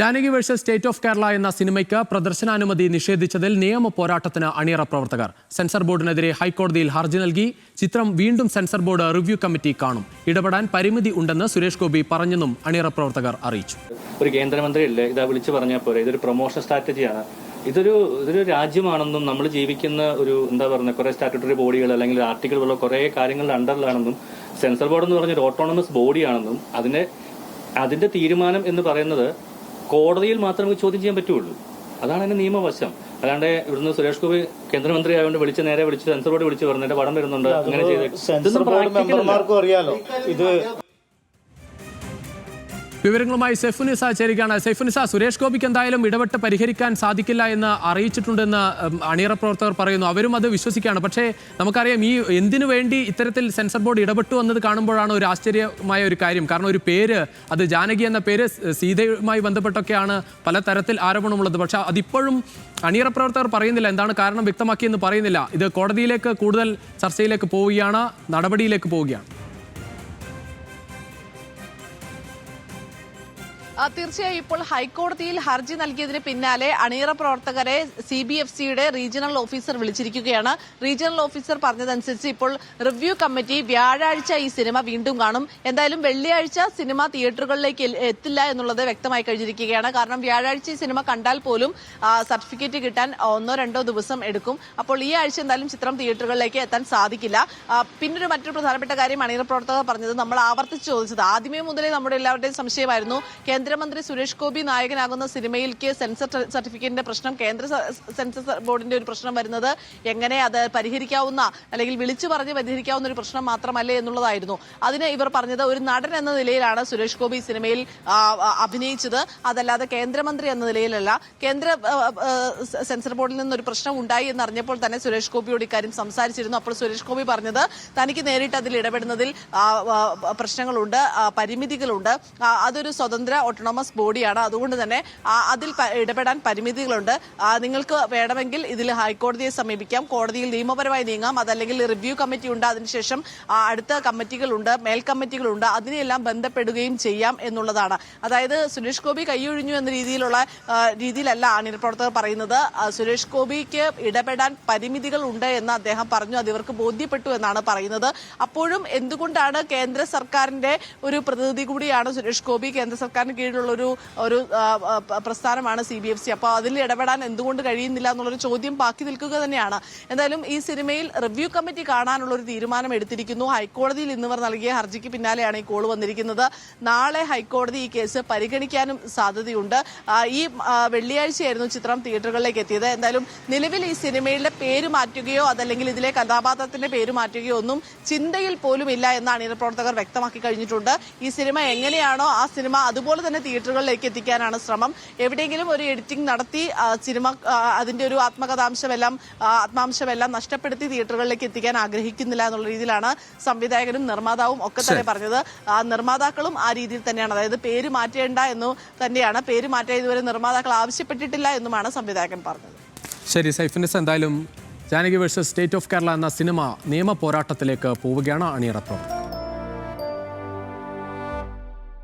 Janaki versus state of Kerala എന്ന സിനിമയ്ക്ക് പ്രദർശനാനുമതി നിഷേധിച്ചതിൽ നിയമ പോരാട്ടത്തിന് അണിയറ പ്രവർത്തകർ. സെൻസർ ബോർഡിനെതിരെ ഹൈക്കോടതിയിൽ ഹർജി നൽകി. ചിത്രം വീണ്ടും സെൻസർ ബോർഡ് റിവ്യൂ കമ്മിറ്റി കാണും. ഇടപെടാൻ പരിമിതി ഉണ്ടെന്ന് സുരേഷ് ഗോപി പറഞ്ഞെന്നും അണിയറ പ്രവർത്തകർ അറിയിച്ചു. ഒരു കേന്ദ്രമന്ത്രിയല്ലേ ഇതാ വിളിച്ചു പറഞ്ഞാൽ പോലെ, ഇതൊരു പ്രൊമോഷൻ സ്ട്രാറ്റജിയാണ്. ഇതൊരു രാജ്യമാണെന്നും നമ്മൾ ജീവിക്കുന്ന ഒരു കുറെ സ്റ്റാറ്റ്യൂട്ടറി ബോഡികൾ അല്ലെങ്കിൽ ആർട്ടിക്കിളുള്ള കുറെ കാര്യങ്ങളുടെ അണ്ടറിലാണെന്നും സെൻസർ ബോർഡ് എന്ന് പറഞ്ഞൊരു ഓട്ടോണമസ് ബോഡിയാണെന്നും അതിന്റെ തീരുമാനം എന്ന് പറയുന്നത് കോടതിയിൽ മാത്രമേ ചോദ്യം ചെയ്യാൻ പറ്റുള്ളൂ. അതാണ് അതിന്റെ നിയമവശം. അല്ലാണ്ട് ഇവിടുന്ന് സുരേഷ് ഗോപി കേന്ദ്രമന്ത്രി ആയതുകൊണ്ട് നേരെ വിളിച്ച് സെൻസർ ബോർഡ് വിളിച്ച് പറഞ്ഞിട്ട് പടം വരുന്നുണ്ട്, അങ്ങനെ ചെയ്ത് വിവരങ്ങളുമായി സൈഫുനിസ ചേരുകയാണ്. സൈഫുനിസ, സുരേഷ് ഗോപിക്ക് എന്തായാലും ഇടപെട്ട് പരിഹരിക്കാൻ സാധിക്കില്ല എന്ന് അറിയിച്ചിട്ടുണ്ടെന്ന് അണിയറ പ്രവർത്തകർ പറയുന്നു. അവരും അത് വിശ്വസിക്കുകയാണ്. പക്ഷേ നമുക്കറിയാം, ഈ എന്തിനു വേണ്ടി ഇത്തരത്തിൽ സെൻസർ ബോർഡ് ഇടപെട്ടു എന്നത് കാണുമ്പോഴാണ് ഒരു ആശ്ചര്യമായ ഒരു കാര്യം. കാരണം ഒരു പേര്, അത് ജാനകി എന്ന പേര് സീതയുമായി ബന്ധപ്പെട്ടൊക്കെയാണ് പലതരത്തിൽ ആരോപണമുള്ളത്. പക്ഷേ അതിപ്പോഴും അണിയറ പ്രവർത്തകർ പറയുന്നില്ല, എന്താണ് കാരണം വ്യക്തമാക്കിയെന്ന് പറയുന്നില്ല. ഇത് കോടതിയിലേക്ക് കൂടുതൽ ചർച്ചയിലേക്ക് പോവുകയാണ്, നടപടിയിലേക്ക് പോവുകയാണ്. തീർച്ചയായും ഇപ്പോൾ ഹൈക്കോടതിയിൽ ഹർജി നൽകിയതിന് പിന്നാലെ അണിയറ പ്രവർത്തകരെ CBFCയുടെ റീജിയണൽ ഓഫീസർ വിളിച്ചിരിക്കുകയാണ്. റീജിയണൽ ഓഫീസർ പറഞ്ഞതനുസരിച്ച് ഇപ്പോൾ റിവ്യൂ കമ്മിറ്റി വ്യാഴാഴ്ച ഈ സിനിമ വീണ്ടും കാണും. എന്തായാലും വെള്ളിയാഴ്ച സിനിമ തിയേറ്ററുകളിലേക്ക് എത്തില്ല എന്നുള്ളത് വ്യക്തമായി കഴിഞ്ഞിരിക്കുകയാണ്. കാരണം വ്യാഴാഴ്ച ഈ സിനിമ കണ്ടാൽ പോലും സർട്ടിഫിക്കറ്റ് കിട്ടാൻ 1-2 ദിവസം എടുക്കും. അപ്പോൾ ഈ ആഴ്ച എന്തായാലും ചിത്രം തിയേറ്ററുകളിലേക്ക് എത്താൻ സാധിക്കില്ല. പിന്നൊരു മറ്റൊരു പ്രധാനപ്പെട്ട കാര്യം അണിയറ പ്രവർത്തകർ പറഞ്ഞത്, നമ്മൾ ആവർത്തിച്ച് ചോദിച്ചത്, ആദ്യമേ മുതലേ നമ്മുടെ എല്ലാവരുടെയും സംശയമായിരുന്നു, കേന്ദ്രമന്ത്രി സുരേഷ് ഗോപി നായകനാകുന്ന സിനിമയിലേക്ക് സെൻസർ സർട്ടിഫിക്കറ്റിന്റെ പ്രശ്നം, കേന്ദ്ര സെൻസർ ബോർഡിന്റെ ഒരു പ്രശ്നം വരുന്നത് എങ്ങനെ അത് പരിഹരിക്കാവുന്ന അല്ലെങ്കിൽ വിളിച്ചു പറഞ്ഞ് പരിഹരിക്കാവുന്ന ഒരു പ്രശ്നം മാത്രമല്ലേ എന്നുള്ളതായിരുന്നു. അതിന് ഇവർ പറഞ്ഞത്, ഒരു നടൻ എന്ന നിലയിലാണ് സുരേഷ് ഗോപി സിനിമയിൽ അഭിനയിച്ചത്, അതല്ലാതെ കേന്ദ്രമന്ത്രി എന്ന നിലയിലല്ല. കേന്ദ്ര സെൻസർ ബോർഡിൽ നിന്നൊരു പ്രശ്നം ഉണ്ടായി എന്നറിഞ്ഞപ്പോൾ തന്നെ സുരേഷ് ഗോപിയോട് ഇക്കാര്യം സംസാരിച്ചിരുന്നു. അപ്പോൾ സുരേഷ് ഗോപി പറഞ്ഞത്, തനിക്ക് നേരിട്ട് അതിൽ ഇടപെടുന്നതിൽ പ്രശ്നങ്ങളുണ്ട്, പരിമിതികളുണ്ട്, അതൊരു സ്വതന്ത്ര ഓട്ടോണമസ് ബോഡിയാണ്, അതുകൊണ്ട് തന്നെ അതിൽ ഇടപെടാൻ പരിമിതികളുണ്ട്. നിങ്ങൾക്ക് വേണമെങ്കിൽ ഇതിൽ ഹൈക്കോടതിയെ സമീപിക്കാം, കോടതിയിൽ നിയമപരമായി നീങ്ങാം, അതല്ലെങ്കിൽ റിവ്യൂ കമ്മിറ്റി ഉണ്ട്, അതിനുശേഷം അടുത്ത കമ്മിറ്റികളുണ്ട്, മേൽ കമ്മിറ്റികളുണ്ട്, അതിനെല്ലാം ബന്ധപ്പെടുകയും ചെയ്യാം എന്നുള്ളതാണ്. അതായത് സുരേഷ് ഗോപി കൈയൊഴിഞ്ഞു എന്ന രീതിയിലല്ല അണിയറ പ്രവർത്തകർ പറയുന്നത്. സുരേഷ് ഗോപിക്ക് ഇടപെടാൻ പരിമിതികൾ ഉണ്ട് എന്ന് അദ്ദേഹം പറഞ്ഞു, അത് ഇവർക്ക് ബോധ്യപ്പെട്ടു എന്നാണ് പറയുന്നത്. അപ്പോഴും എന്തുകൊണ്ടാണ് കേന്ദ്ര സർക്കാരിന്റെ ഒരു പ്രതിനിധി കൂടിയാണ് സുരേഷ് ഗോപി, കേന്ദ്ര സർക്കാരിന് കീഴിലുള്ള ഒരു പ്രസ്ഥാനമാണ് CBFC. അപ്പോൾ അതിൽ ഇടപെടാൻ എന്തുകൊണ്ട് കഴിയുന്നില്ല എന്നുള്ളൊരു ചോദ്യം ബാക്കി നിൽക്കുക തന്നെയാണ്. എന്തായാലും ഈ സിനിമയിൽ റിവ്യൂ കമ്മിറ്റി കാണാനുള്ള ഒരു തീരുമാനം എടുത്തിരിക്കുന്നു. ഹൈക്കോടതിയിൽ ഇന്നിവർ നൽകിയ ഹർജിക്ക് പിന്നാലെയാണ് ഈ കോൾ വന്നിരിക്കുന്നത്. നാളെ ഹൈക്കോടതി ഈ കേസ് പരിഗണിക്കാനും സാധ്യതയുണ്ട്. ഈ വെള്ളിയാഴ്ചയായിരുന്നു ചിത്രം തിയേറ്ററുകളിലേക്ക് എത്തിയത്. എന്തായാലും നിലവിൽ ഈ സിനിമയുടെ പേര് മാറ്റുകയോ അതല്ലെങ്കിൽ ഇതിലെ കഥാപാത്രത്തിന്റെ പേര് മാറ്റുകയോ ഒന്നും ചിന്തയിൽ പോലും ഇല്ല എന്ന് അണിയറ പ്രവർത്തകർ വ്യക്തമാക്കി കഴിഞ്ഞിട്ടുണ്ട്. ഈ സിനിമ എങ്ങനെയാണോ ആ സിനിമ അതുപോലെ തന്നെ തിയേറ്ററുകളിലേക്ക് എത്തിക്കാനാണ് ശ്രമം. എവിടെയെങ്കിലും ഒരു എഡിറ്റിംഗ് നടത്തി സിനിമ അതിന്റെ ഒരു ആത്മാംശമെല്ലാം നഷ്ടപ്പെടുത്തി തിയേറ്ററുകളിലേക്ക് എത്തിക്കാൻ ആഗ്രഹിക്കുന്നില്ല എന്നുള്ള രീതിയിലാണ് സംവിധായകനും നിർമ്മാതാവും ഒക്കെ തന്നെ പറഞ്ഞത്. നിർമ്മാതാക്കളും ആ രീതിയിൽ തന്നെയാണ്, അതായത് പേര് മാറ്റേണ്ട എന്നു തന്നെയാണ്. പേര് മാറ്റാൻ ഇതുവരെ നിർമ്മാതാക്കൾ ആവശ്യപ്പെട്ടിട്ടില്ല എന്നുമാണ് സംവിധായകൻ പറഞ്ഞത്. ശരി സൈഫുനിസ, എന്തായാലും Janaki versus state of Kerala എന്ന സിനിമ നിയമ പോരാട്ടത്തിലേക്ക് പോവുകയാണ് അണിയറ പ്രവർത്തകർ.